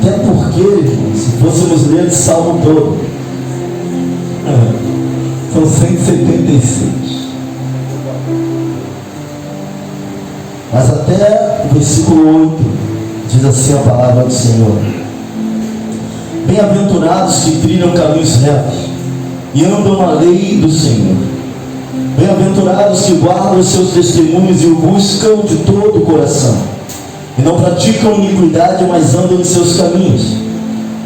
Até porque, irmãos, se fôssemos ler esse salmo todo, são 176. Mas até o versículo 8 diz assim a palavra do Senhor: bem-aventurados que trilham caminhos retos e andam na lei do Senhor. Bem-aventurados que guardam os seus testemunhos e o buscam de todo o coração, e não praticam iniquidade, mas andam em seus caminhos.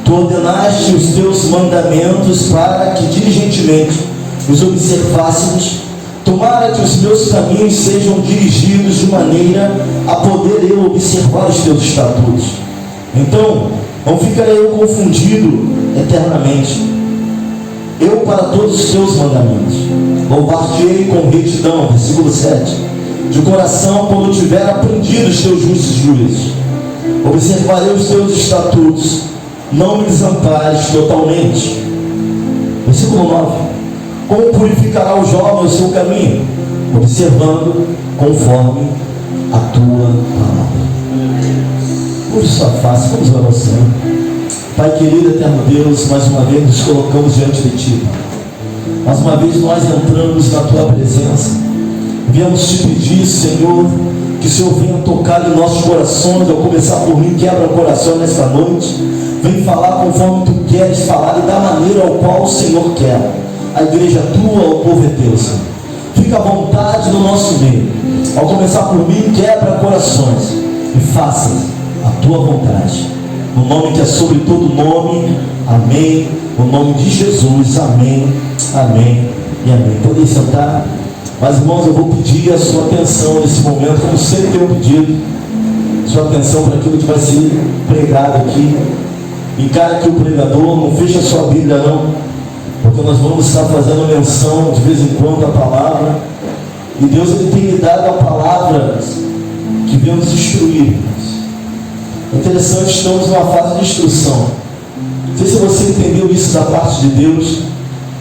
Tu ordenaste os teus mandamentos para que diligentemente os observássemos. Tomara que os meus caminhos sejam dirigidos de maneira a poder eu observar os teus estatutos. Então não ficarei eu confundido eternamente. Eu para todos os teus mandamentos louvar-te-ei com retidão, versículo 7, de coração, quando tiver aprendido os teus justos juízos. Observarei os teus estatutos, não me desampares totalmente. Versículo 9: como purificará o jovem o seu caminho? Observando conforme a tua palavra. Por sua face, vamos orar ao Senhor. Pai querido, eterno Deus, mais uma vez nos colocamos diante de Ti. Mais uma vez nós entramos na Tua presença. Viemos Te pedir, Senhor, que o Senhor venha tocar em nossos corações. Ao começar por mim, quebra o coração nesta noite. Vem falar conforme Tu queres falar e da maneira ao qual o Senhor quer. A igreja é Tua, o povo é Teu, Senhor. Fica à vontade no nosso meio. Ao começar por mim, quebra corações e faça a Tua vontade. No nome que é sobre todo nome, amém. No nome de Jesus, amém, amém e amém. Podem sentar. Mas, irmãos, eu vou pedir a sua atenção nesse momento, como sempre tenho pedido, sua atenção para aquilo que vai ser pregado aqui. Encara aqui o pregador, não fecha a sua Bíblia não, porque nós vamos estar fazendo menção de vez em quando à palavra, e Deus ele tem me dado a palavra que veio nos instruir. É interessante, estamos numa fase de instrução. Não sei se você entendeu isso da parte de Deus,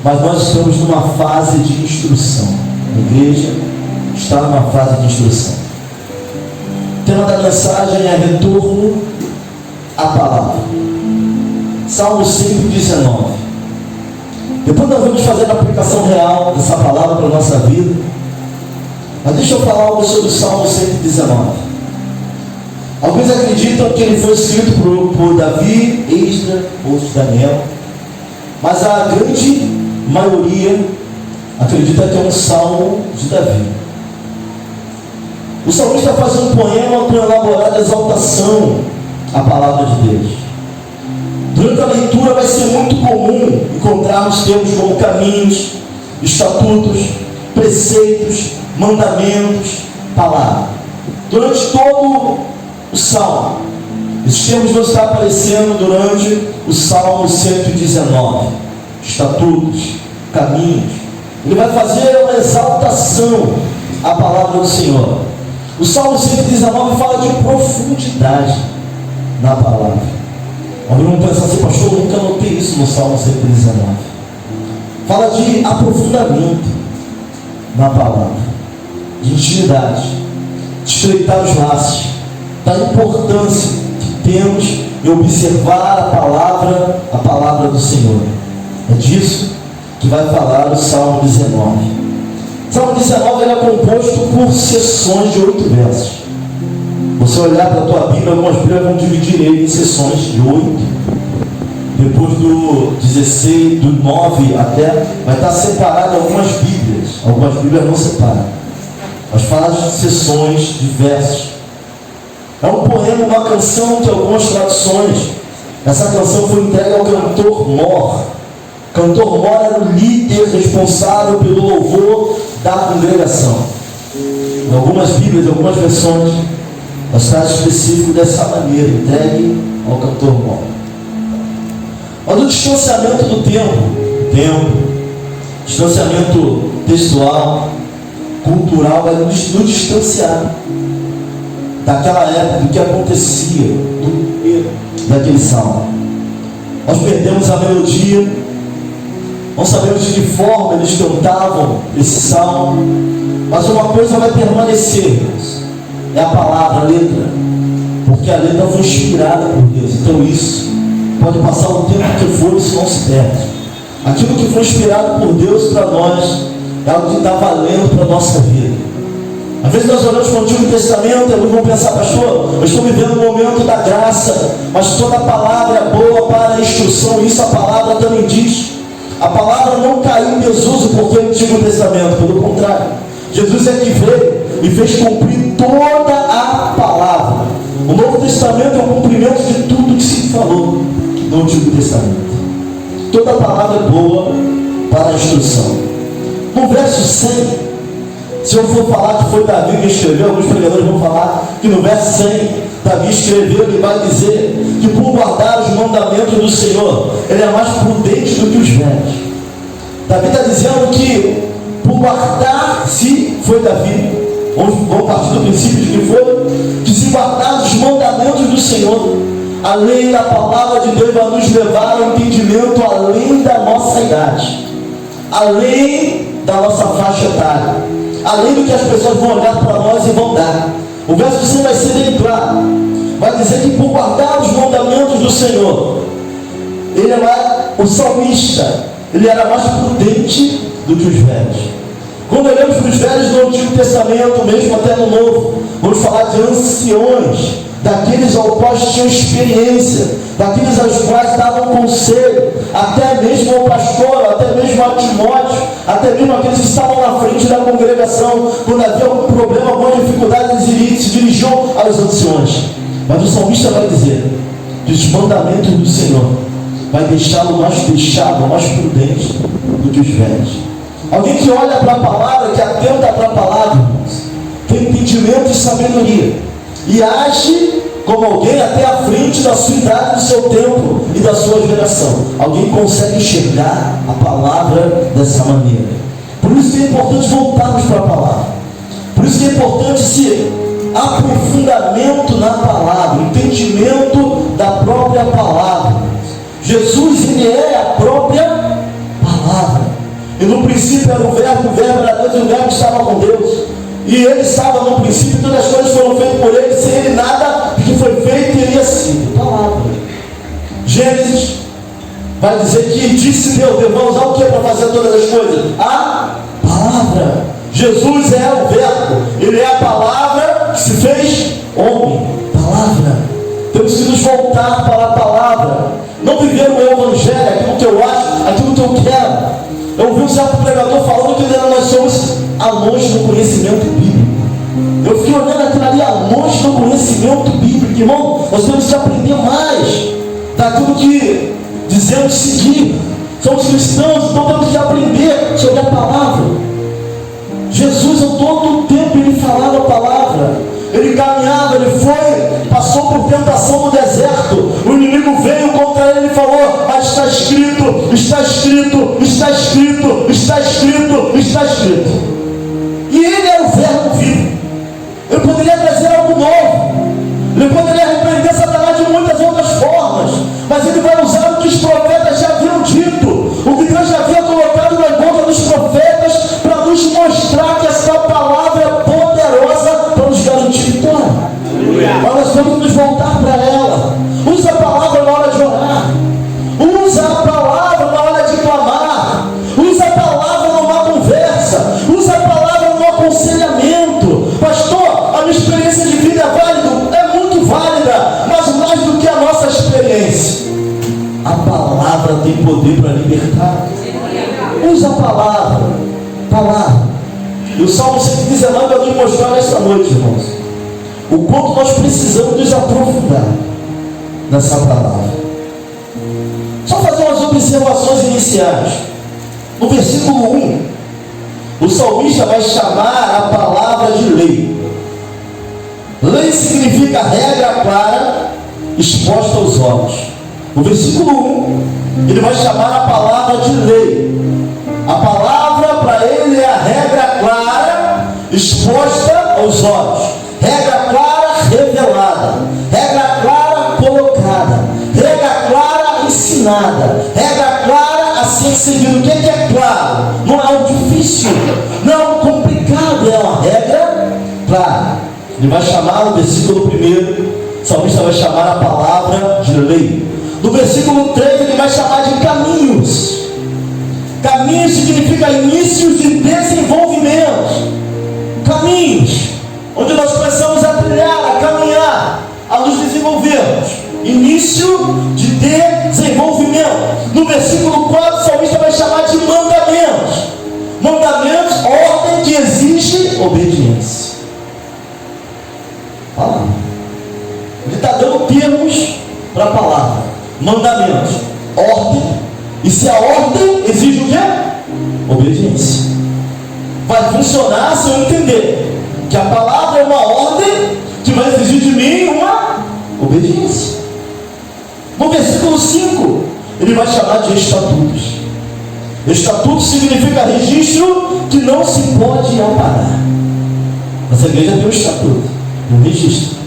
mas nós estamos numa fase de instrução. A igreja está numa fase de instrução. O tema da mensagem é retorno à palavra. Salmo 119. Depois nós vamos fazer a aplicação real dessa palavra para a nossa vida. Mas deixa eu falar algo sobre o Salmo 119. Alguns acreditam que ele foi escrito por Davi, Esdras ou Daniel, mas a grande maioria acredita que é um salmo de Davi. O salmista faz um poema com elaborada exaltação à palavra de Deus. Durante a leitura vai ser muito comum encontrarmos termos como caminhos, estatutos, preceitos, mandamentos, palavra. Durante todo o Salmo, esses termos vão estar aparecendo durante o Salmo 119. Estatutos, caminhos. Ele vai fazer uma exaltação à palavra do Senhor. O Salmo 119 fala de profundidade na palavra. Alguém vão pensar assim, pastor, eu nunca notei isso no Salmo 119. Fala de aprofundamento na palavra, de intimidade, de estreitar os laços, da importância que temos em observar a palavra do Senhor. É disso que vai falar o Salmo 19. O Salmo 19 ele é composto por seções de 8 versos. Você olhar para a tua Bíblia, algumas Bíblias vão dividir ele em seções de 8. Depois do 16, do 9 até, vai estar separado algumas Bíblias. Algumas Bíblias não separam, mas fala de seções de versos. É um poema, uma canção de algumas traduções. Essa canção foi entregue ao cantor Mor. O cantor Mor era o líder responsável pelo louvor da congregação. Em algumas Bíblias, em algumas versões, está específico dessa maneira, entregue ao cantor Mor. Mas o distanciamento do tempo, distanciamento textual, cultural, vai nos distanciar daquela época, do que acontecia, daquele salmo. Nós perdemos a melodia, não sabemos de que forma eles cantavam esse salmo, mas uma coisa vai permanecer, é a palavra, a letra, Porque a letra foi inspirada por Deus. Então isso pode passar o tempo que for, isso não se perde. Aquilo que foi inspirado por Deus para nós é algo que está valendo para a nossa vida. Às vezes nós olhamos para o Antigo Testamento e alguns vão pensar: pastor, eu estou vivendo um momento da graça, mas toda palavra é boa para a instrução. Isso a palavra também diz. A palavra não caiu em desuso porque é o Antigo Testamento, pelo contrário, Jesus é que veio e fez cumprir toda a palavra. O Novo Testamento é o cumprimento de tudo que se falou no Antigo Testamento. Toda a palavra é boa para a instrução. No verso 100, se eu for falar que foi Davi que escreveu, alguns pregadores vão falar que no verso 100, Davi escreveu e vai dizer que por guardar os mandamentos do Senhor, ele é mais prudente do que os velhos. Davi está dizendo que por guardar, se foi Davi, vamos partir do princípio de que foi, que se guardar os mandamentos do Senhor, a lei da palavra de Deus vai nos levar ao entendimento além da nossa idade, além da nossa faixa etária, além do que as pessoas vão olhar para nós e vão dar. O verso 100 vai ser bem claro, vai dizer que por guardar os mandamentos do Senhor, ele era o salmista, ele era mais prudente do que os velhos. Quando olhamos para os velhos do Antigo Testamento, mesmo até no Novo, vamos falar de anciões, daqueles aos quais tinham experiência, daqueles aos quais davam conselho, até mesmo ao pastor, até mesmo a Timóteo, até mesmo aqueles que estavam na frente da congregação. Quando havia algum problema, alguma dificuldade, eles se dirigiam aos anciões. Mas o salmista vai dizer que os mandamentos do Senhor vai deixá-lo mais fechado, mais prudente do que os velhos. Alguém que olha para a palavra, que atenta para a palavra, irmãos, tem entendimento e sabedoria, e age como alguém até à frente da sua idade, do seu tempo e da sua geração. Alguém consegue enxergar a palavra dessa maneira. Por isso que é importante voltarmos para a palavra. Por isso que é importante esse aprofundamento na palavra, entendimento da própria palavra. Jesus, ele é a própria palavra. E no princípio era o verbo era Deus, e o verbo estava com Deus. E ele estava no princípio, todas as coisas foram feitas por ele, sem ele nada que foi feito teria sido. Palavra. Gênesis vai dizer que disse Deus vai usar o que para fazer todas as coisas? A palavra. Jesus é o verbo, ele é a palavra que se fez homem. Palavra. Temos que nos voltar para a palavra, não viver o evangelho, aquilo que eu acho, aquilo que eu quero. Eu ouvi um certo pregador falando que nós somos anões no conhecimento bíblico. Eu fiquei olhando aquilo ali, anões no conhecimento bíblico. Irmão, nós temos que aprender mais daquilo que dizemos seguir. Somos cristãos, então temos que aprender sobre a palavra. Jesus, em todo o tempo, ele falava a palavra. Ele caminhava, ele foi, passou por tentação no deserto. O inimigo veio contra ele e falou: mas está escrito, está escrito, está escrito, está escrito, está escrito. E ele era o verbo vivo. Ele poderia trazer algo novo, ele poderia repreender Satanás de muitas outras formas, mas ele vai usar o que os profetas já haviam dito, o que Deus já havia colocado na boca dos profetas, para nos mostrar que essa palavra é poderosa para nos garantir vitória. Mas nós temos que nos voltar para ela. Usa a palavra na hora de orar, usa a palavra na hora de clamar, usa a palavra numa conversa, usa a palavra no aconselhamento. Pastor, a minha experiência de vida é válida, é muito válida, mas mais do que a nossa experiência, a palavra tem poder para libertar. Usa a palavra. E o Salmo 119 vai nos mostrar nesta noite, irmãos, o quanto nós precisamos nos aprofundar nessa palavra. Só fazer umas observações iniciais. No versículo 1, o salmista vai chamar a palavra de lei. Lei significa regra clara, exposta aos olhos. No versículo 1, ele vai chamar a palavra de lei. A palavra para ele é a regra clara, exposta aos olhos. Regra clara, revelada. Regra clara, colocada. Regra clara, ensinada. Regra clara, a ser seguida. O que é claro? Não é algo difícil, não é algo complicado, é uma regra clara. Ele vai chamar no versículo 1 o salmista vai chamar a palavra de lei. No versículo 3 ele vai chamar de caminhos. Caminhos significa inícios de desenvolvimento. Caminhos, onde nós começamos a trilhar, a caminhar, a nos desenvolvermos. Início de desenvolvimento. No versículo 4 o salmista vai chamar de mandamentos. Mandamentos, ordem que exige obediência. Palavra. Ele está dando termos para a palavra. Mandamentos, ordem. E se a ordem exige o quê? Obediência. Vai funcionar se eu entender que a palavra é uma ordem que vai exigir de mim uma obediência. No versículo 5, ele vai chamar de estatutos. Estatuto significa registro que não se pode apagar. Essa igreja tem um estatuto, um registro.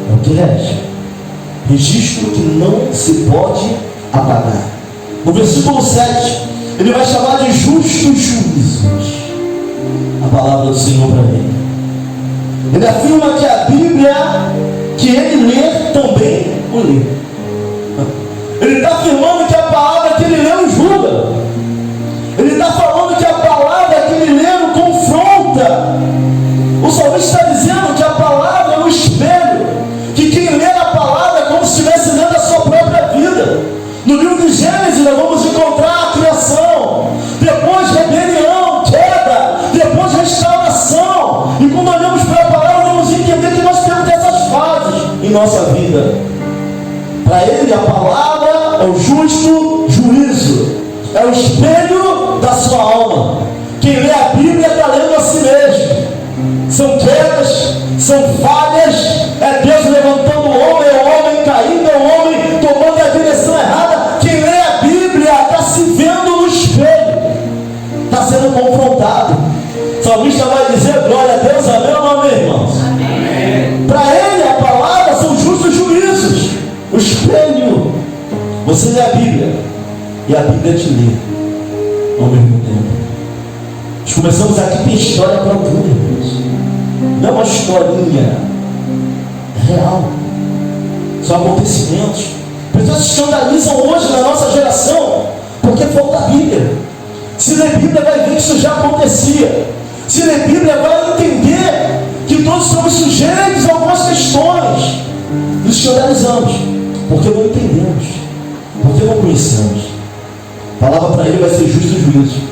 É o que rege. Registro que não se pode apagar. No versículo 7, ele vai chamar de justos juízos. A palavra do Senhor para ele. Ele afirma que a Bíblia que ele lê também o lê. Ele está afirmando que a palavra que ele lê o julga. Ele está falando que a palavra que ele lê o confronta. O salmista está dizendo que a palavra é um espelho, que quem lê a palavra é como se estivesse lendo a sua própria vida. No livro de Gênesis nós vamos encontrar a criação, depois rebelião, queda, depois restauração. E quando olhamos para a palavra vamos entender que nós temos essas fases em nossa vida. Para ele a palavra é o justo juízo, é o espelho da sua alma. Quem lê a Bíblia está lendo a si mesmo. São quedas, são falhas, é Deus levantando o homem, é o homem caindo, é o homem tomando a direção errada. Quem lê a Bíblia está se vendo no espelho, está sendo confrontado. O salmista vai dizer: glória a Deus, amém ou não, amém, irmãos? Para ele a palavra são justos juízos, o espelho. Você lê a Bíblia e a Bíblia te lê ao mesmo tempo. Nós começamos aqui, tem história para tudo, irmãos. Não é uma historinha, é real. São acontecimentos. Pessoas se escandalizam hoje na nossa geração porque falta a Bíblia. Se ler Bíblia vai ver que isso já acontecia. Se ler Bíblia vai entender que todos somos sujeitos a algumas questões. Nos escandalizamos porque não entendemos, porque não conhecemos. A palavra para ele vai ser justo juízo.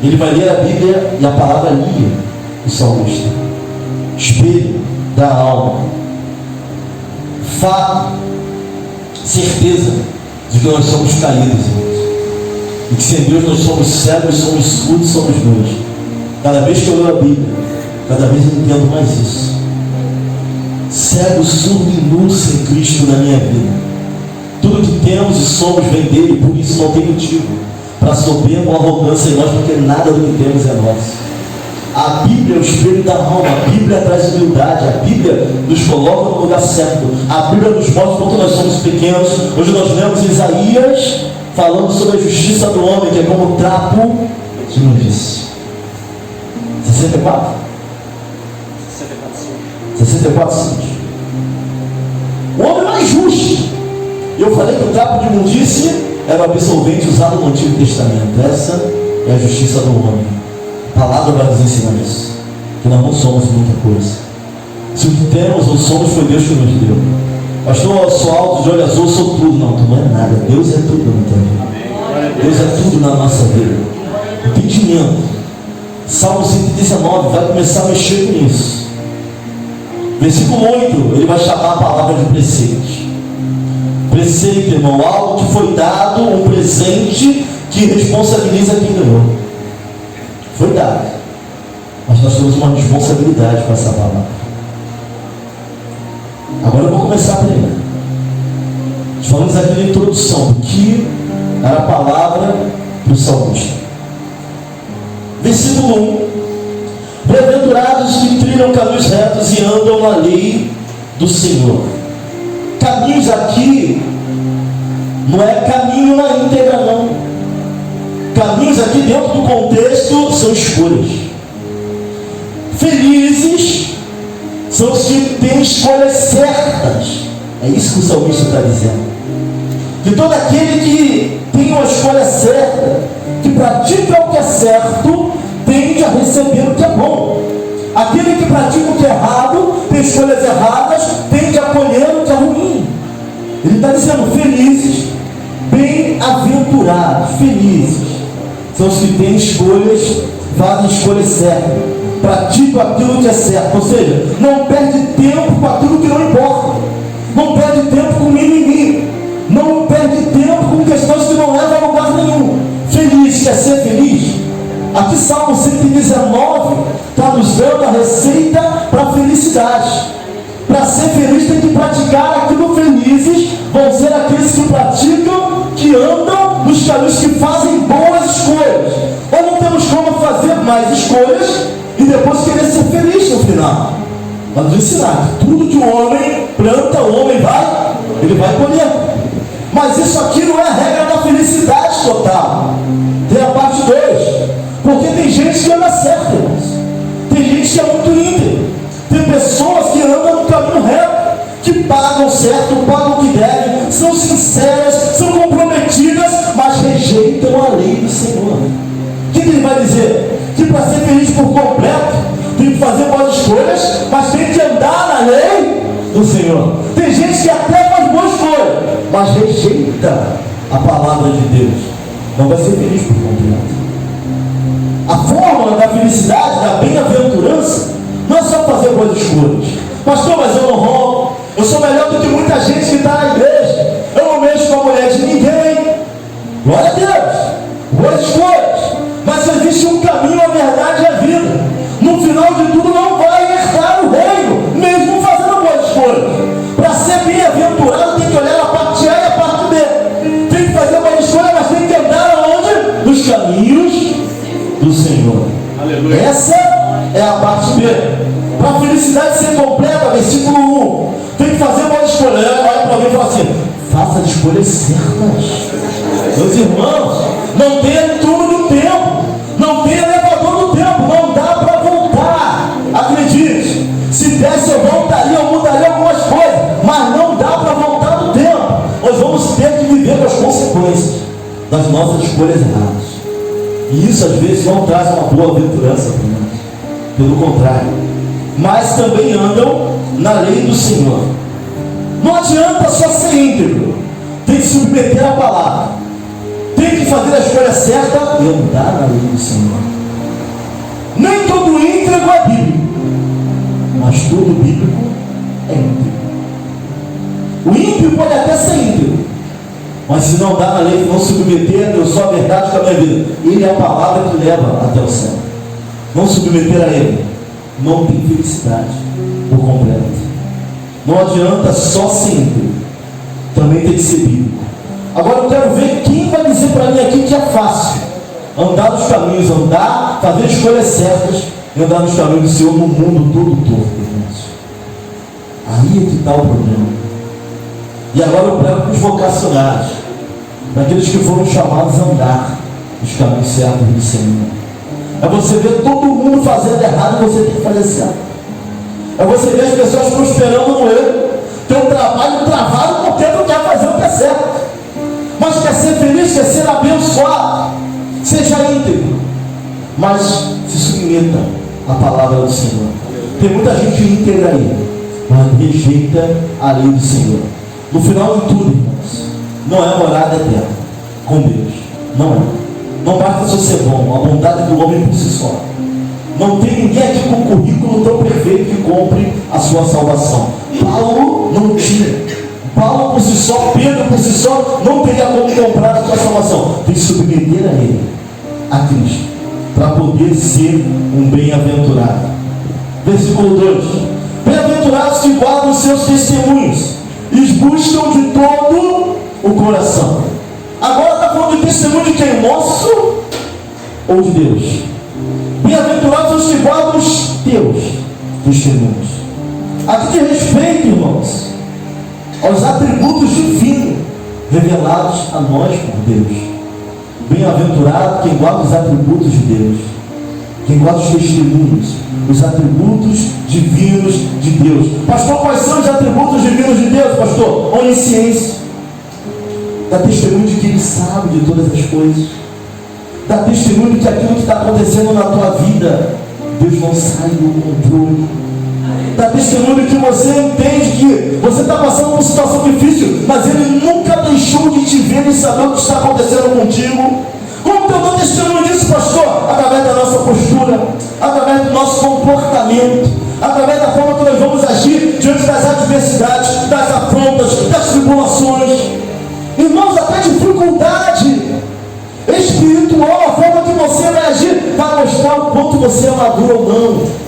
Ele vai ler a Bíblia e a palavra lia o salmista. Espelho da alma. Fato, certeza de que nós somos caídos, irmãos. E que sem Deus nós somos cegos, somos surdos, somos nus. Cada vez que eu leio a Bíblia, cada vez eu entendo mais isso. Cego, surdo e nu sem Cristo na minha vida. Tudo que temos e somos vem dele, por isso não tem motivo para soberba ou arrogância em nós, porque nada do que temos é nosso. A Bíblia é o espelho da alma, a Bíblia traz humildade, a Bíblia nos coloca no lugar certo, a Bíblia nos mostra quanto nós somos pequenos. Hoje nós lemos Isaías falando sobre a justiça do homem, que é como trapo de imundícia. 64? 64 cílios. O homem mais justo. E eu falei que o trapo de imundícia era o absorvente usado no Antigo Testamento. Essa é a justiça do homem. A palavra vai nos ensinar isso. Que nós não somos muita coisa. Se o que temos ou somos foi Deus que nos deu. Pastor, eu sou alto, de olho azul, eu sou tudo. Não, tu não é nada. Deus é tudo na tua vida. Deus é tudo na nossa vida. Entendimento. Salmo 119 vai começar a mexer com isso. Versículo 8, ele vai chamar a palavra de preceito. Preceito, irmão, algo que foi dado, um presente que responsabiliza quem ganhou. Foi dado. Mas nós temos uma responsabilidade com essa palavra. Agora eu vou começar a pregar. Nós falamos aqui na introdução do que era a palavra do salmista. Versículo 1. Bem-aventurados que trilham caminhos retos e andam na lei do Senhor. Caminhos aqui não é caminho na íntegra, não. Caminhos aqui dentro do contexto são escolhas. Felizes são os que têm escolhas certas. É isso que o salmista está dizendo. Que todo aquele que tem uma escolha certa, que pratica o que é certo, tende a receber o que é bom. Aquele que pratica o que é errado, tem escolhas erradas, tende a colher o que é ruim. Ele está dizendo: felizes, bem-aventurados, felizes são os que têm escolhas, fazem escolhas certas, praticam aquilo que é certo, ou seja, não perde tempo com aquilo que não importa, não perde tempo com mimimi, não perde tempo com questões que não levam a lugar nenhum. Feliz, quer ser feliz? Aqui Salmo 119 está nos dando a receita para a felicidade. Para ser feliz tem que praticar aquilo. Felizes vão ser aqueles que praticam, que andam nos caminhos, que fazem boas escolhas. Ou não temos como fazer mais escolhas e depois querer ser feliz no final. Mas nos ensinar que tudo que o homem planta, o homem ele vai colher. Mas isso aqui não é a regra da felicidade total. Tem a parte 2. Porque tem gente que anda certo, irmãos. Tem gente que é muito íntegro. Tem pessoas que andam no caminho reto, que pagam certo, pagam o que devem, são sinceras, são comprometidas, mas rejeitam a lei do Senhor. O que ele vai dizer? Que para ser feliz por completo, tem que fazer boas escolhas, mas tem que andar na lei do Senhor. Tem gente que até faz boa escolha, mas rejeita a palavra de Deus. Não vai ser feliz por completo. A fórmula da felicidade, da bem-aventurança, não é só fazer boas escolhas. Pastor, mas eu não roubo, eu sou melhor do que muita gente que está na igreja, eu não mexo com a mulher de ninguém. Glória a Deus, boas escolhas. Mas existe um caminho, a verdade e a vida. No final de tudo não vai herdar o reino, mesmo fazendo boas escolhas. Para ser bem-aventurado tem que olhar a parte A e a parte B. Tem que fazer boas escolhas, mas tem que andar aonde? Nos caminhos do Senhor. Aleluia. Essa é a parte B. Para a felicidade ser completa, versículo 1, tem que fazer boas escolhas. Olha para mim e fala assim: faça as escolhas certas. Meus irmãos, não tem túnel do tempo, não tem elevador do tempo, não dá para voltar. Acredite, se desse eu voltaria, eu mudaria algumas coisas, mas não dá para voltar do tempo. Nós vamos ter que viver com as consequências das nossas escolhas erradas. E isso às vezes não traz uma boa aventurança para nós. Pelo contrário. Mas também andam na lei do Senhor. Não adianta só ser íntegro. Tem que submeter a palavra. Tem que fazer a escolha certa e andar na lei do Senhor. Nem todo íntegro é bíblico. Mas todo bíblico é íntegro. O ímpio pode até ser íntegro, mas se não dá na lei, não submeter, eu sou a verdade com a minha vida. Ele é a palavra que leva até o céu. Não submeter a ele, não tem felicidade por completo. Não adianta só ser íntegro, também tem que ser bíblico. Agora eu quero ver quem vai dizer para mim aqui que é fácil andar nos caminhos, andar, fazer escolhas certas e andar nos caminhos do Senhor no mundo todo torto, irmãos. Aí é que está o problema. E agora eu prego para os vocacionados, para aqueles que foram chamados a andar nos caminhos certos do Senhor. É você ver todo mundo fazendo errado e você tem que fazer certo. É você ver as pessoas prosperando no erro, ter um trabalho travado porque não quer fazer o que é certo. Mas quer ser feliz, quer ser abençoado, seja íntegro, mas se submeta à palavra do Senhor. Tem muita gente íntegra aí, mas rejeita a lei do Senhor. No final de tudo, irmãos, não é morada eterna com Deus. Não é. Não basta só ser bom, a bondade do homem por si só. Não tem ninguém aqui com currículo tão perfeito que compre a sua salvação. Paulo não tinha. Paulo por si só, Pedro por si só, não teria como comprar a sua salvação. Tem que submeter a ele, a Cristo, para poder ser um bem-aventurado. Versículo 2: bem-aventurados que guardam os seus testemunhos, eles buscam de todo o coração. Agora está falando de testemunho de quem? Nosso ou de Deus? Bem-aventurados os que guardam os teus testemunhos. Aqui de respeito, irmãos, aos atributos divinos revelados a nós por Deus. Bem-aventurado quem guarda os atributos de Deus, quem guarda os testemunhos, os atributos divinos de Deus. Pastor, quais são os atributos divinos de Deus, pastor? Onisciência. Dá testemunho de que Ele sabe de todas as coisas. Dá testemunho de que aquilo que está acontecendo na tua vida, Deus não sai do controle. Dá testemunho de que você entende que você está passando por uma situação difícil, mas Ele nunca deixou de te ver e saber o que está acontecendo contigo. Como que eu dou testemunho disso, pastor? Através da nossa postura, através do nosso comportamento, através da forma que nós vamos agir diante das adversidades, das afrontas, das tribulações. Irmãos, até dificuldade espiritual, a forma que você vai agir vai mostrar o quanto você é maduro ou não.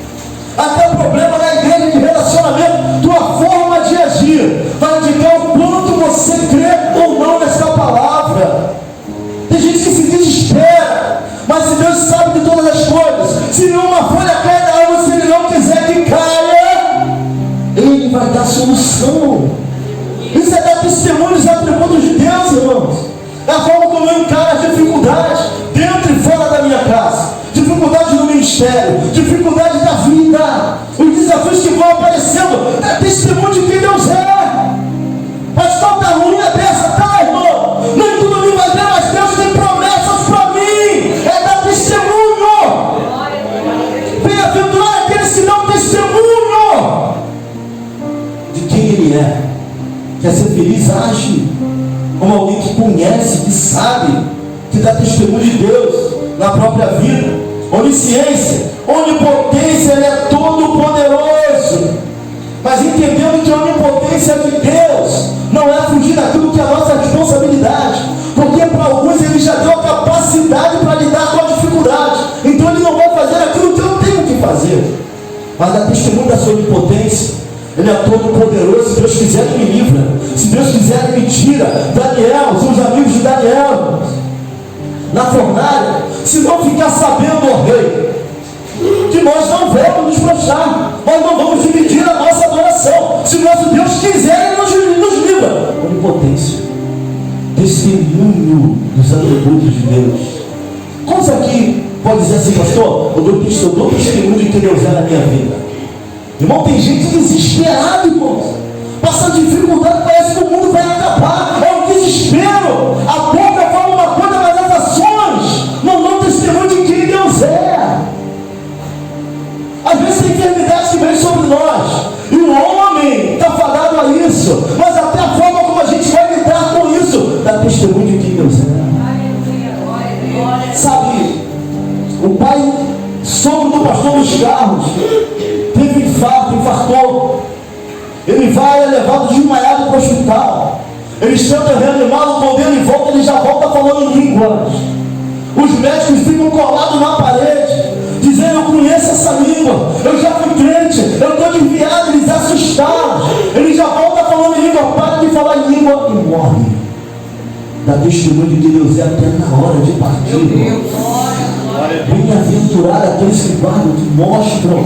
Até o problema na igreja de relacionamento, tua forma de agir vai indicar o quanto você crê ou não nessa palavra. Tem gente que se desespera, mas se Deus sabe de todas as coisas, se nenhuma folha cai da árvore, se Ele não quiser que caia, Ele vai dar solução. Isso é dar testemunho dos atributos de Deus, irmãos. É a forma como eu encaro as dificuldades dentro e fora da minha casa, dificuldades no ministério, dificuldades da vida, os desafios que vão aparecendo. É testemunho de quem Deus é. Pastor, está ruim a peça, tá, irmão? Nem tudo me vai ver, mas Deus tem promessas para mim. É dar testemunho. Bem-aventurado aqueles que dão testemunho de quem Ele é. Quer ser feliz? Age como alguém que conhece, que sabe, que dá testemunho de Deus na própria vida. Onisciência, onipotência, Ele é todo poderoso. Mas entendendo que a onipotência de Deus não é fugir daquilo que é a nossa responsabilidade, porque para alguns Ele já deu a capacidade para lidar com a dificuldade, então Ele não vai fazer aquilo que eu tenho que fazer. Mas a testemunho da sua onipotência, Ele é todo poderoso. Se Deus quiser, Ele me livra. Se Deus quiser, Ele me tira. Daniel, os amigos de Daniel na fornalha, se não ficar sabendo, ó rei, que nós não vamos nos prostrar, nós não vamos dividir a nossa adoração. Se nosso Deus quiser, Ele nos livra. Onipotência, testemunho dos atributos de Deus. Quantos aqui pode dizer assim, pastor, eu dou testemunho de que Deus é na minha vida? Irmão, tem gente desesperada, irmãos, passando dificuldade, parece que o mundo vai acabar. É um desespero. A boca fala uma coisa, mas as ações não dão testemunho de quem Deus é. Às vezes tem enfermidades que vêm sobre nós, e o homem está fadado a isso, mas até a forma como a gente vai lidar com isso dá testemunho de quem Deus é. Sabe, o pai, sogro do pastor dos carros, teve infartou. Ele vai, é levado desmaiado para o hospital. Eles tentam reanimá-lo, quando ele volta, ele já volta falando em línguas. Os médicos ficam colados na parede, dizendo: eu conheço essa língua, eu já fui crente, eu estou desviado. Eles assustados, ele já volta falando em língua, para de falar em língua e morre. Dá testemunho de que Deus é até na hora de partir. Bem-aventurado aqueles que guardam, que mostram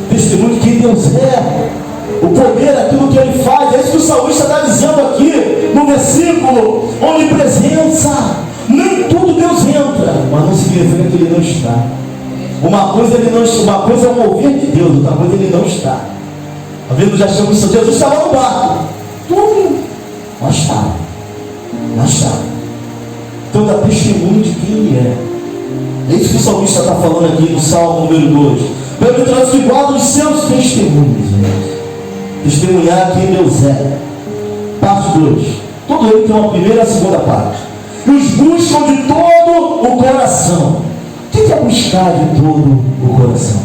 testemunho de quem Deus é, o poder, aquilo que Ele faz. É isso que o salmista está dizendo aqui no versículo: onipresença. Nem tudo Deus entra, mas não significa que Ele não está. Uma coisa é o mover de Deus, outra coisa Ele não está. Às vezes nós já achamos isso: Jesus estava no barco, tudo, mas estava. Então dá testemunho de quem Ele é. É isso que o salmista está falando aqui no Salmo número 2. Bem-aventurados que guardam os seus testemunhos. Testemunhar quem Deus é. Parte 2. Todo ele tem uma primeira e a segunda parte. E os buscam de todo o coração. O que é buscar de todo o coração?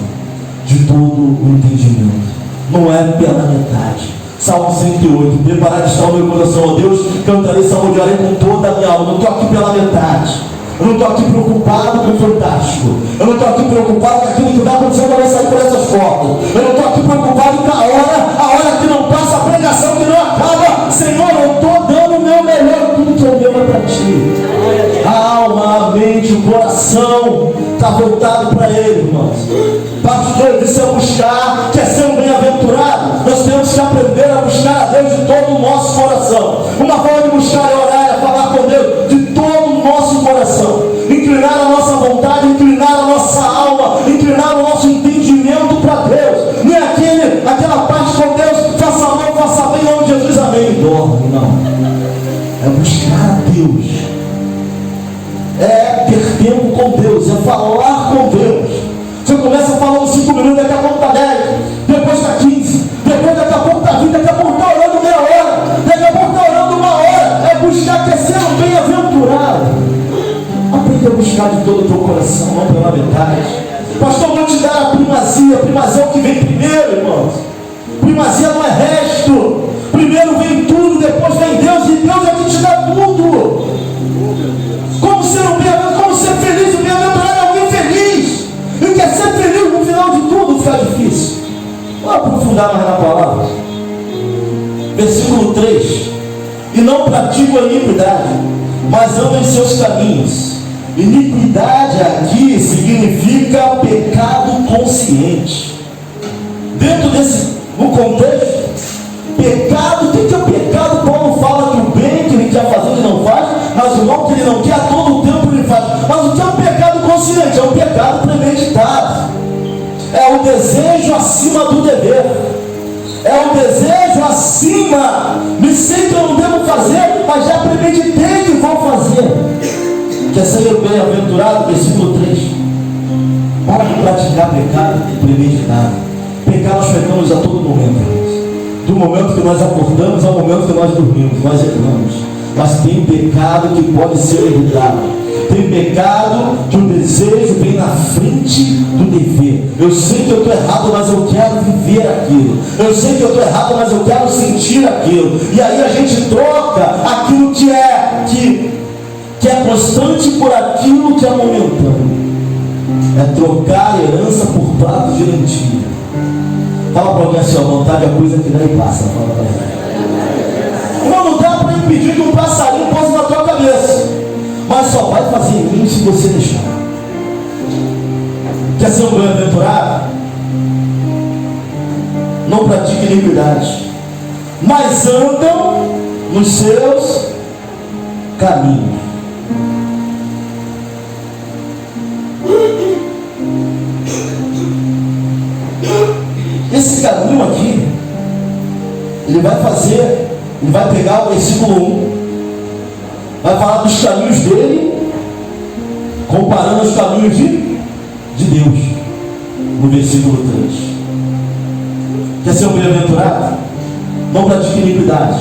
De todo o entendimento. Não é pela metade. Salmo 108. Preparado está o meu coração, ó Deus, cantarei, salmodiarei com toda a minha alma. Não estou aqui pela metade. Eu não estou aqui preocupado com o fantástico. Eu não estou aqui preocupado com aquilo que vai acontecer quando eu sair por essas portas. Eu não estou aqui preocupado com a hora que não passa, a pregação que não acaba. Senhor, eu estou dando o meu melhor, tudo que eu devo é para Ti. A alma, a mente, o coração está voltado para Ele, irmãos. Parte 2, isso é buscar, quer ser um bem-aventurado. Nós temos que aprender a buscar a Deus de todo o nosso coração. Uma forma de buscar é orar, é falar com Deus de todo o nosso coração. Inclinar a nossa vontade, inclinar a nossa alma, inclinar o nosso entendimento para coração, não pela metade. Pastor, vou te dar a primazia. A primazia é o que vem primeiro, irmãos. Primazia não é resto. Primeiro vem tudo, depois vem Deus, e Deus é que te dá tudo. Como ser feliz? O bem-aventurado é alguém feliz. E quer ser feliz no final de tudo, fica difícil. Vamos aprofundar mais na palavra. Versículo 3. E não praticam a iniquidade, mas andam em seus caminhos. Iniquidade aqui significa pecado consciente. Dentro desse, no contexto, pecado, o que é o pecado? Paulo fala que o bem que ele quer fazer ele não faz, mas o mal que ele não quer a todo tempo ele faz. Mas o que é o pecado consciente? É um pecado premeditado. É o desejo acima do dever. É o desejo acima. Me sei que eu não devo fazer, mas já premeditei que vou fazer. Quer ser bem-aventurado? Versículo 3. Para de praticar pecado premeditado. Pecado nós pecamos a todo momento. Do momento que nós acordamos ao momento que nós dormimos, nós erramos. Mas tem pecado que pode ser evitado. Tem pecado que o desejo vem na frente do dever. Eu sei que eu estou errado, mas eu quero viver aquilo. Eu sei que eu estou errado, mas eu quero sentir aquilo. E aí a gente troca aquilo que é constante por aquilo que é momentâneo. É trocar a herança por prato de lentilha. Fala para alguém assim, a vontade é a coisa que dá e passa. Fala para ele. Não dá para impedir que um passarinho pouse na tua cabeça, mas só vai fazer em mim se você deixar. Quer ser um bem-aventurado? Não pratique iniquidade, mas andam nos seus caminhos. Esse caminho aqui, ele vai pegar o versículo 1, vai falar dos caminhos dele, comparando os caminhos de Deus, no versículo 3. Quer ser um bem-aventurado? Não pratique iniquidade,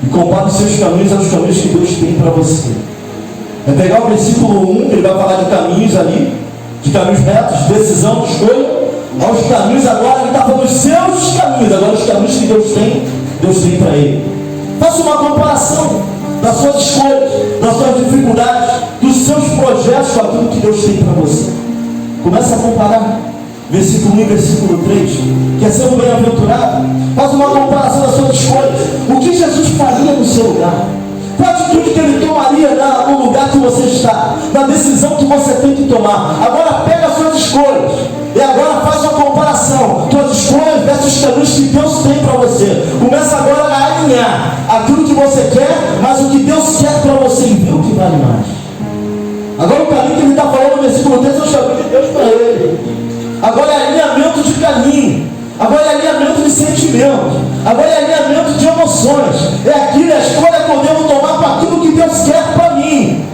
e compare os seus caminhos aos caminhos que Deus tem para você. É pegar o versículo 1, ele vai falar de caminhos ali, de caminhos retos, de decisão, de escolha, aos caminhos agora, ele está falando dos seus caminhos, agora os caminhos que Deus tem para ele. Faça uma comparação das suas escolhas, das suas dificuldades, dos seus projetos com aquilo que Deus tem para você. Começa a comparar, versículo 1 e versículo 3. Quer ser um bem-aventurado? Faz uma comparação das suas escolhas. O que Jesus faria no seu lugar? Qual a atitude que ele tomaria no lugar que você está, na decisão que você tem que tomar? Agora pega as suas escolhas e agora faz uma comparação, suas escolhas versus os caminhos que Deus tem para você. Começa agora a alinhar aquilo que você quer, mas o que Deus quer para você, e vê o que vale mais. Agora o caminho que ele está falando no versículo 3 é o caminho de Deus para ele. Agora é alinhamento de caminho, agora é alinhamento de sentimento, agora é alinhamento de emoções. É aquilo, a escolha que eu devo tomar para aquilo que Deus quer para mim.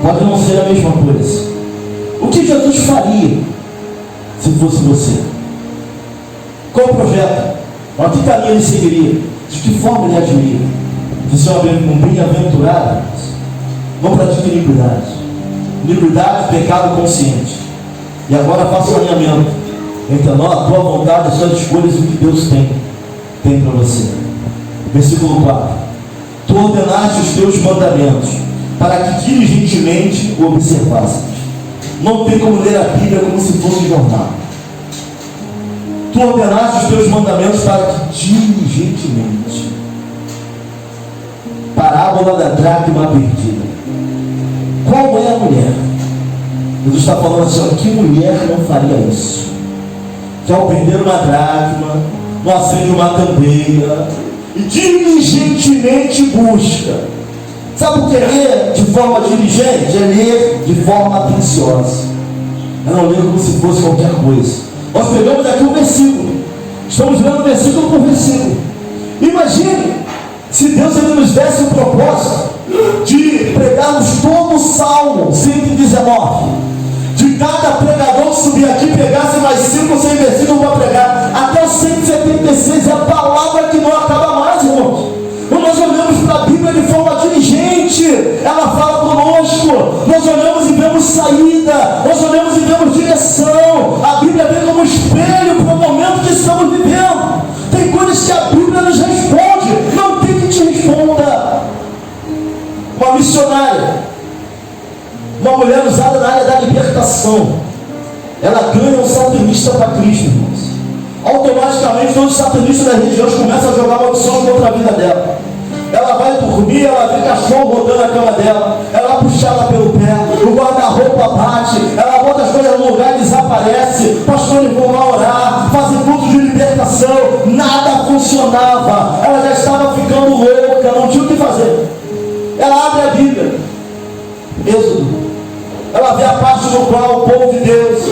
Pode não ser a mesma coisa. O que Jesus faria se fosse você? Qual o projeto? Para que caminho ele seguiria? De que forma ele agiria? De ser um bem-aventurado? Não pratique iniquidade. Iniquidade, pecado consciente. E agora faça o alinhamento entre a tua vontade, as suas escolhas e o que Deus tem para você. Versículo 4. Tu ordenaste os teus mandamentos para que diligentemente o observasses. Não tem como ler a Bíblia como se fosse um jornal. Tu ordenaste os teus mandamentos para que diligentemente. Parábola da dracma perdida. Qual é a mulher? Jesus está falando assim, que mulher não faria isso? Que ao perder uma dracma, não acende uma candeia e diligentemente busca. Sabe o que é ler de forma diligente? É ler de forma atenciosa. É não ler como se fosse qualquer coisa. Nós pegamos aqui um versículo, estamos lendo versículo por versículo. Imagine se Deus ele nos desse o propósito de pregarmos todo o Salmo 119. De cada pregador que subir aqui, pegasse mais 5 ou 6 versículos para pregar, até o 176, é a palavra que não acaba mais, irmãos. Quando nós olhamos para a Bíblia de forma diligente, ela fala conosco, nós olhamos e vemos saída, missionária, uma mulher usada na área da libertação, ela ganha um satanista para Cristo, irmãos. Automaticamente todos os satanistas das regiões começam a jogar maldições contra a vida dela. Ela vai dormir, ela vê cachorro rodando na cama dela, ela puxa ela pelo pé, o guarda-roupa bate, ela bota as coisas no lugar e desaparece. Pastores vão lá orar, fazem culto de libertação, nada funcionava. Ela já estava ficando louca, não tinha o que fazer. Ela abre a Bíblia, Êxodo, ela vê a parte no qual o povo de Deus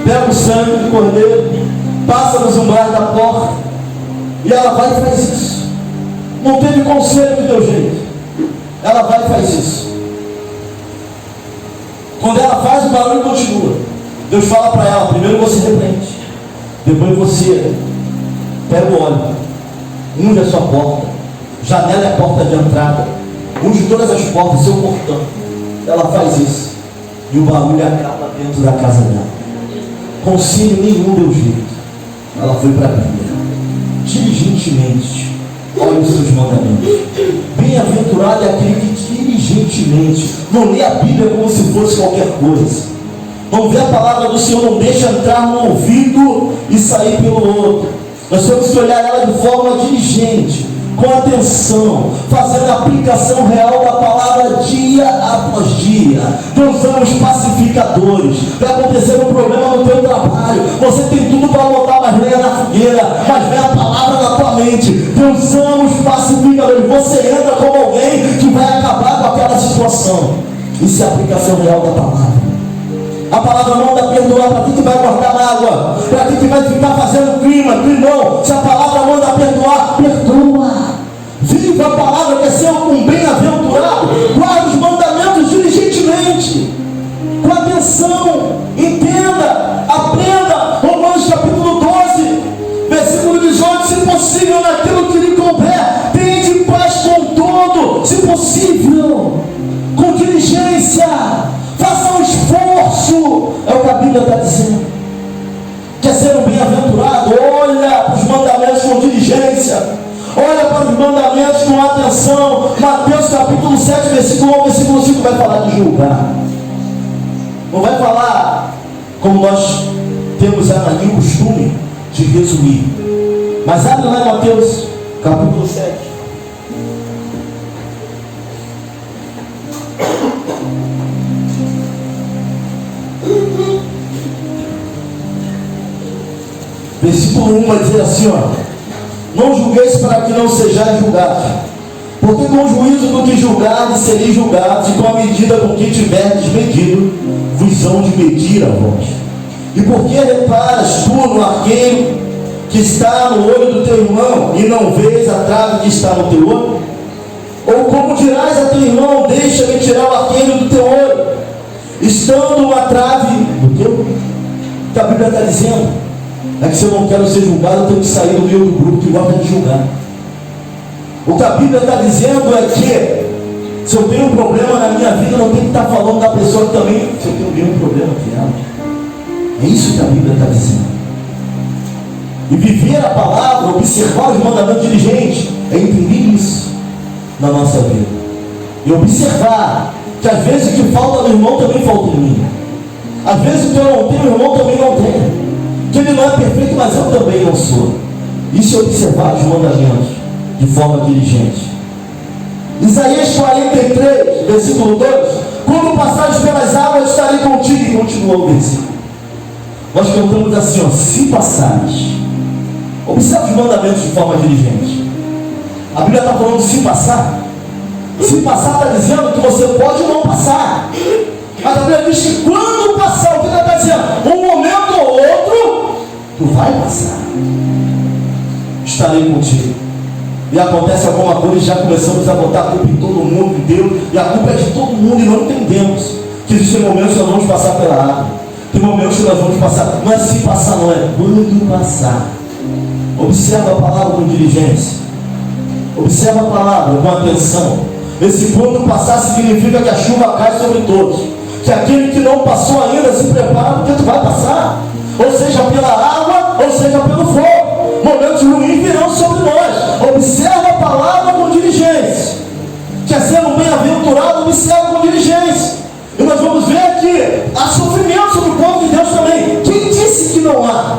pega o sangue do cordeiro, passa nos umbrais da porta, e ela vai e faz isso. Não teve conselho do teu jeito. Ela vai e faz isso. Quando ela faz, o barulho continua. Deus fala para ela: primeiro você repreende, depois você pega o óleo, unge a sua porta, janela é a porta de entrada, unge todas as portas, seu portão. Ela faz isso, e o barulho acaba dentro da casa dela. Conselho nenhum deu jeito. Ela foi para a Bíblia, diligentemente olha os seus mandamentos. Bem-aventurado é aquele que diligentemente não lê a Bíblia como se fosse qualquer coisa, não vê a palavra do Senhor, não deixa entrar no ouvido e sair pelo outro. Nós temos que olhar ela de forma diligente, com atenção, fazendo a aplicação real da palavra dia após dia. Não usamos pacificadores. Vai acontecer um problema no teu trabalho, você tem tudo para botar mais lenha na fogueira, mas vem a palavra na tua mente. Não usamos pacificadores. Você entra como alguém que vai acabar com aquela situação. Isso é a aplicação real da palavra. A palavra manda perdoar. Para quem que vai guardar mágoa? Para quem que vai ficar fazendo climão? Se a palavra manda perdoar, perdoa. Viva a palavra, quer ser um bem-aventurado. Guarda os mandamentos diligentemente, com atenção, entenda, aprenda. Romanos capítulo 12, versículo 18: se possível, naquilo que lhe couber, tende paz com todo, se possível, com diligência. Faça um esforço, é o que a Bíblia está dizendo. Quer ser um bem-aventurado? Olha para os mandamentos com diligência, olha para os mandamentos com atenção. Mateus capítulo 7, versículo 1, versículo 5 vai falar de julgar. Não vai falar como nós temos a mania, o costume de resumir. Mas abre lá em Mateus capítulo 7. Versículo 1 vai dizer assim, ó: não julgueis para que não sejais julgados, porque com o juízo do que julgardes sereis julgados, e com a medida com que tiverdes medido, vos hão de medir a vós. E por que reparas tu no arqueiro que está no olho do teu irmão, e não vês a trave que está no teu olho? Ou como dirás a teu irmão: deixa-me tirar o arqueiro do teu olho, estando uma trave do teu? O que a Bíblia está dizendo é que se eu não quero ser julgado, eu tenho que sair do meio do grupo que gosta de julgar. O que a Bíblia está dizendo é que se eu tenho um problema na minha vida, eu não tenho que estar falando da pessoa que também, se eu tenho o mesmo problema que ela. É isso que a Bíblia está dizendo. E viver a palavra, observar os mandamentos diligentes, é entender isso na nossa vida. E observar que às vezes o que falta no irmão também falta em mim. Às vezes o que eu não tenho, o irmão também não tem. Que ele não é perfeito, mas eu também não sou. Isso é observar os mandamentos de forma diligente. Isaías 43, versículo 2: quando passares pelas águas, estarei contigo. E continua o versículo. Nós cantamos assim, ó: se passares. Observe os mandamentos de forma diligente. A Bíblia está falando de se passar. Se passar está dizendo que você pode não passar. Mas a Bíblia diz que quando passar, o que ela está dizendo? Um momento ou outro, tu vai passar. Estarei contigo. E acontece alguma coisa e já começamos a botar a culpa em todo mundo, em Deus. E a culpa é de todo mundo e não entendemos que existem momentos que nós vamos passar pela água. Tem momentos que nós vamos passar. Não é se passar, não é quando passar. Observa a palavra com diligência. Observa a palavra com atenção. Esse quando passar significa que a chuva cai sobre todos. Que aquele que não passou ainda se prepara, porque tu vai passar. Ou seja pela água, ou seja pelo fogo. Momentos ruins virão sobre nós. Observa a palavra com diligência. quer ser um bem-aventurado, observa com diligência. E nós vamos ver que há sofrimento sobre o povo de Deus também. Quem disse que não há?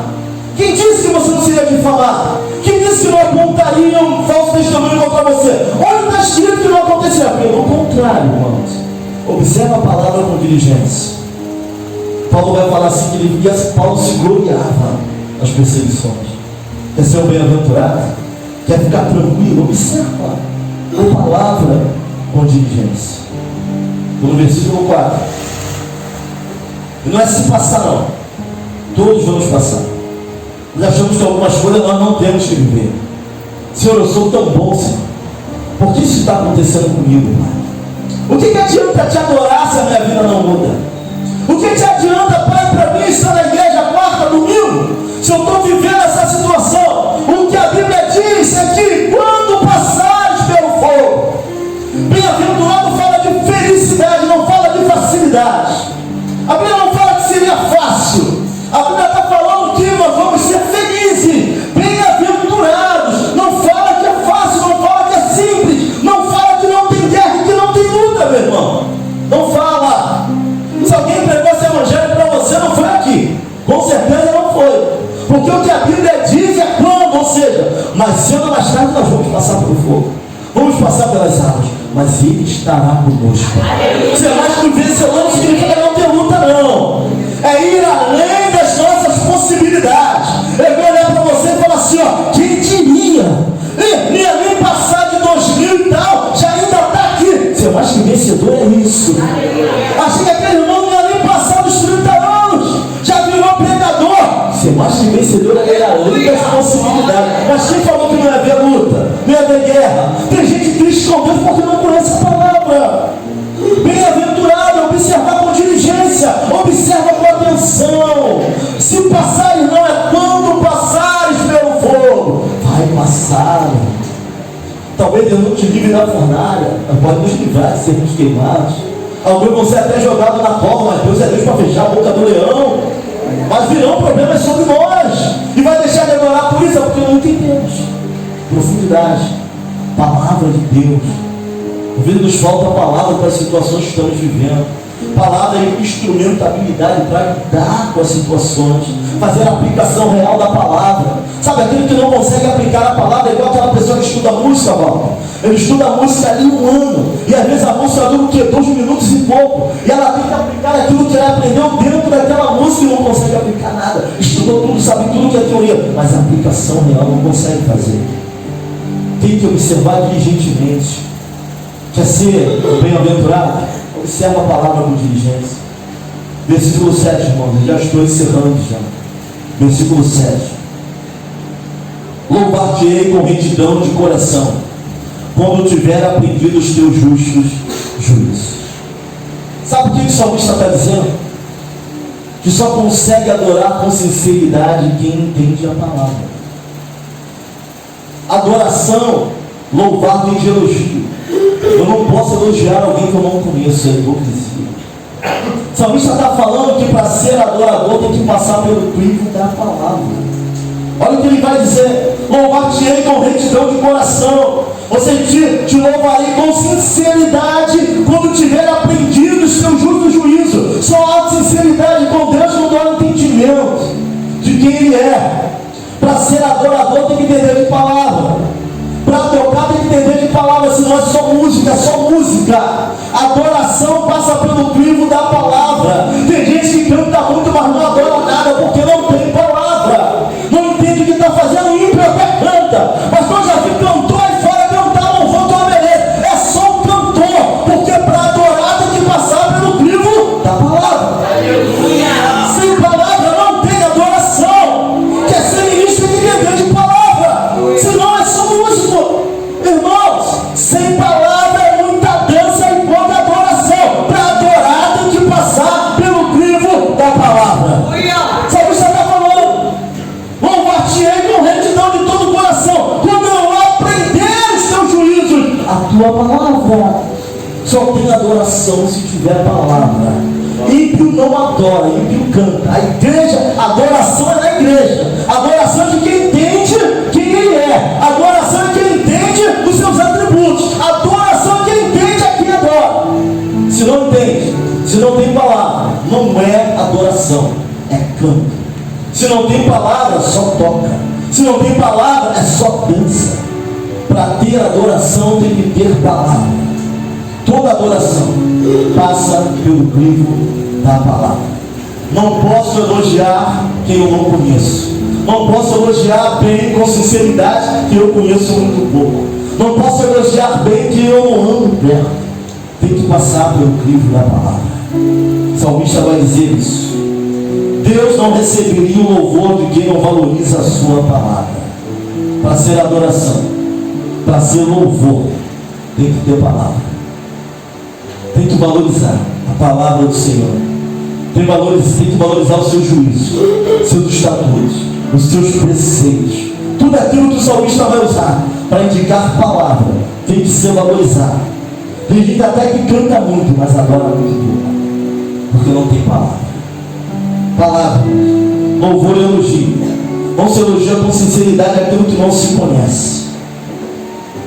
Quem disse que você não seria difamado? Quem disse que não apontaria um falso testemunho contra você? Onde está escrito que não aconteceria? Pelo contrário, irmãos. Observa a palavra com diligência. Paulo vai falar assim que ele via, Paulo se gloriava nas perseguições. Quer ser um bem-aventurado? Quer ficar tranquilo? Observa a palavra com diligência. No versículo 4. E não é se passar não. Todos vamos passar. Nós achamos que algumas coisas nós não temos que viver. Senhor, eu sou tão bom, Senhor. Por que isso está acontecendo comigo, Pai? O que adianta te adorar se a minha vida não muda? O que te adianta, Pai, para mim estar na igreja quarta, domingo, se eu estou vivendo essa situação? O que a Bíblia diz é que quando passares pelo fogo, bem-aventurado fala de felicidade, não fala de facilidade. A Bíblia não fala que seria fácil. A Bíblia está falando que nós vamos ser felizes, bem-aventurados. Não fala que é fácil, não fala que é simples, não fala que não tem guerra e que não tem luta, meu irmão. Não fala. Se alguém pregou esse evangelho para você, não foi aqui. Com certeza não foi. Porque o que a Bíblia diz é quando, ou seja, mais cedo ou mais tarde nós vamos passar pelo fogo. Vamos passar pelas águas, mas Ele estará conosco. Ser mais que vencedor não significa não ter luta, não. É ir além das nossas possibilidades. Eu vou olhar para você e falar assim, ó, quem diria? Nem passar de 2000 e tal, já ainda está aqui. Ser mais que vencedor é isso. Achei que aquele irmão não ia nem passar dos 30 anos, já virou pregador. Ser mais que vencedor é ir além das possibilidades. Mas quem falou que não ia haver luta, não ia haver guerra? Tem gente triste com Deus porque não conhece a palavra. Bem-aventurado, observar com diligência, observa com atenção. Se passares não é quando passares pelo fogo, vai passar. Talvez Deus não te livre da fornalha, mas pode nos livrar de sermos queimados. Alguns vão ser até jogados na cova, mas Deus é Deus para fechar a boca do leão. Mas virão problemas sobre nós, e vai deixar de adorar por isso, porque não entendemos profundidade, palavra de Deus. Às vezes nos falta a palavra para as situações que estamos vivendo. Palavra é instrumentabilidade para lidar com as situações, fazer a aplicação real da palavra. Sabe, aquele que não consegue aplicar a palavra é igual aquela pessoa que estuda música, Val. Ele estuda música ali 1 ano, e às vezes a música dura o quê? 2 minutos e pouco, e ela tem que aplicar aquilo que ela aprendeu dentro daquela música e não consegue aplicar nada. Estudou tudo, sabe tudo que é teoria, mas a aplicação real não consegue fazer. Tem que observar diligentemente. Quer ser bem-aventurado? Observa a palavra com diligência. Versículo 7, irmãos, já estou encerrando já. Versículo 7. Louvar-te-ei com retidão de coração, quando tiver aprendido os teus justos juízos. Sabe o que o salmista está dizendo? Que só consegue adorar com sinceridade quem entende a palavra. Adoração, louvar vem de elogio. Eu não posso elogiar alguém que eu não conheço, é hipocrisia. O salmista está falando que para ser adorador tem que passar pelo crivo da palavra. Olha o que ele vai dizer: louvar-te-ei com retidão de coração. Ou seja, te louvarei com sinceridade quando tiver aprendido os teus justos juízos. Só há sinceridade com Deus quando há entendimento de quem Ele é. Para ser adorador tem que entender de palavra. Para tocar tem que entender de palavra, senão é só música, é só música. Adoração passa pelo crivo da palavra. Tem gente que canta muito, mas não adora nada, porque não tem palavra. Não entende o que está fazendo, ímpio até canta. Mas nós já vi cantor aí fora cantar louvor de uma beleza. É só um cantor, porque para adorar tem que passar pelo crivo da palavra. Sem palavra não tem adoração. Quer ser ministro tem que entender de palavra, senão é só músico. Irmãos, sem palavra é muita dança e pouca adoração. Para adorar tem que passar pelo crivo da palavra. Sabe o que você está falando? Louvar-te-ei com retidão de todo o coração, quando eu aprender os teus juízos, a tua palavra. Só tem adoração se tiver palavra. Ímpio não adora, ímpio canta. A igreja, a adoração é da igreja. A adoração é de quem entende quem Ele é. A adoração é de quem entende os seus atributos. A adoração é de quem entende Se não tem palavra, só toca. Se não tem palavra, é só dança. Para ter adoração tem que ter palavra. Toda adoração passa pelo crivo da palavra. Não posso elogiar quem eu não conheço. Não posso elogiar bem com sinceridade que eu conheço muito pouco. Não posso elogiar bem que eu não ando perto. Tem que passar pelo crivo da palavra. O salmista vai dizer isso. Deus não receberia o louvor de quem não valoriza a sua palavra. Para ser adoração, para ser louvor, tem que ter palavra. Tem que valorizar a palavra do Senhor. Tem que valorizar os seus juízos, seus estatutos, os seus preceitos. Tudo aquilo que o salmista vai usar para indicar palavra tem que ser valorizado. Tem gente até que canta muito, mas adora muito pouco, porque não tem palavra. Palavra, louvor e elogio. Não se elogia com sinceridade aquilo que não se conhece.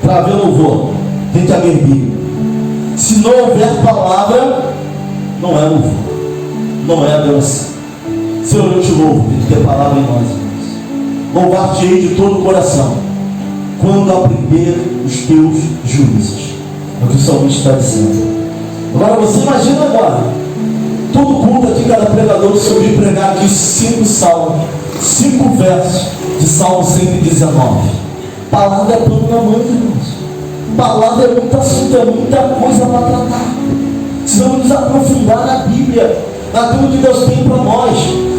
Para haver louvor, tem que haver Bíblia. Se não houver palavra, não é louvor, não é adoração. Senhor, eu te louvo, tem que ter palavra em nós, irmãos. Louvar-te-ei de todo o coração, quando aprender os teus juízos. É o que o salmista está dizendo. Agora você imagina agora, todo culto aqui, cada pregador, se eu vir pregar aqui 5 salmos, 5 versos de Salmo 119. Palavra é pano na mão, irmãos. Palavra é muito assunto, é muita coisa para tratar. Precisamos nos aprofundar na Bíblia, naquilo que Deus tem para nós.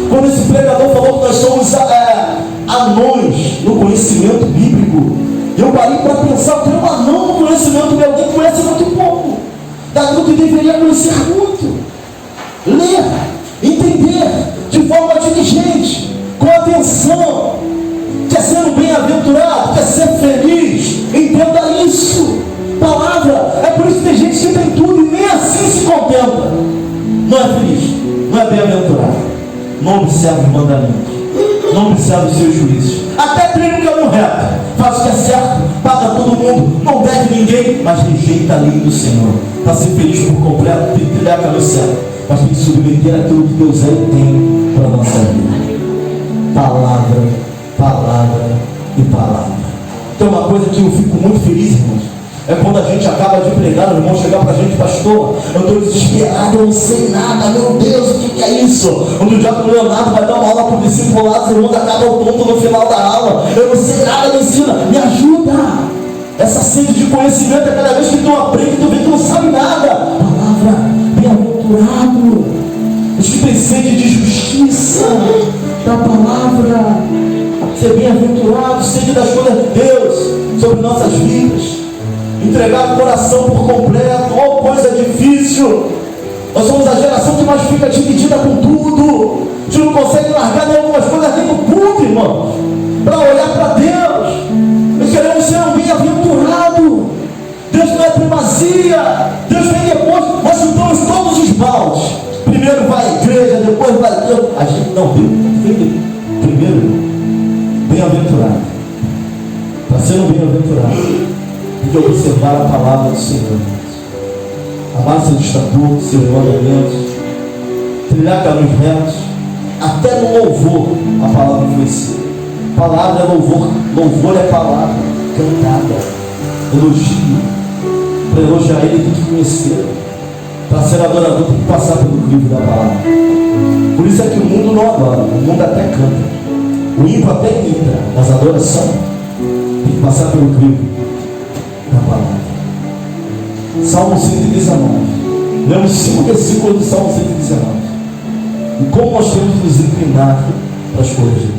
Quando esse pregador falou que nós somos anões no conhecimento bíblico, eu parei para pensar, tem um anão no conhecimento de alguém que conhece muito pouco, daquilo que deveria conhecer muito. Ler, entender de forma diligente, com atenção. Quer ser um bem-aventurado, quer ser feliz, entenda isso. Palavra, é por isso que tem gente que tem tudo e nem assim se contenta. Não é feliz, não é bem-aventurado, não observa os mandamentos, não observa os seus juízos. Até treina o caminho reto, faz o que é certo, paga todo mundo, não deve ninguém, mas rejeita a lei do Senhor. Para ser feliz por completo, tem que trilhar o caminho certo, mas tem que submeter aquilo que Deus é e tem para a nossa vida. Palavra, palavra e palavra. Tem uma coisa que eu fico muito feliz, irmãos, é quando a gente acaba de pregar, o irmão chegar para a gente, pastor, eu estou desesperado, eu não sei nada, meu Deus, o que é isso? Onde o diácono Leonardo vai dar uma aula para o discipulado, os irmãos acabam tonto no final da aula, eu não sei nada, me ensina, me ajuda. Essa sede de conhecimento é cada vez que tu aprende, tu vê que não sabe nada. Palavra, bem-aventurado, os que têm sede de justiça da palavra, ser bem-aventurado, sede das coisas de Deus sobre nossas vidas, entregar o coração por completo. Oh, coisa difícil. Nós somos a geração que mais fica dividida com tudo. A gente não consegue largar nem algumas coisas nem no culto, irmãos, para olhar para Deus. Nós queremos ser um bem-aventurado. Deus não é primazia, Deus vem depois. Nós juntamos todos os baldes. Primeiro vai a igreja, depois vai Deus. A gente não, Deus vem primeiro. Bem-aventurado. Para ser um bem-aventurado, tem que observar a palavra do Senhor. Amar seus estatutos, seus mandamentos, trilhar caminhos retos. Até no louvor a palavra influencia. Palavra é louvor, louvor é palavra cantada, elogio. Para elogiar ele tem que conhecer. Para ser adorador tem que passar pelo crivo da palavra. Por isso é que o mundo não adora, o mundo até canta. O ímpio até entra, mas a adoração tem que passar pelo crivo da palavra. Salmo 119. Lemos 5 versículos do Salmo 119. E como nós temos que nos inclinar para as coisas de Deus.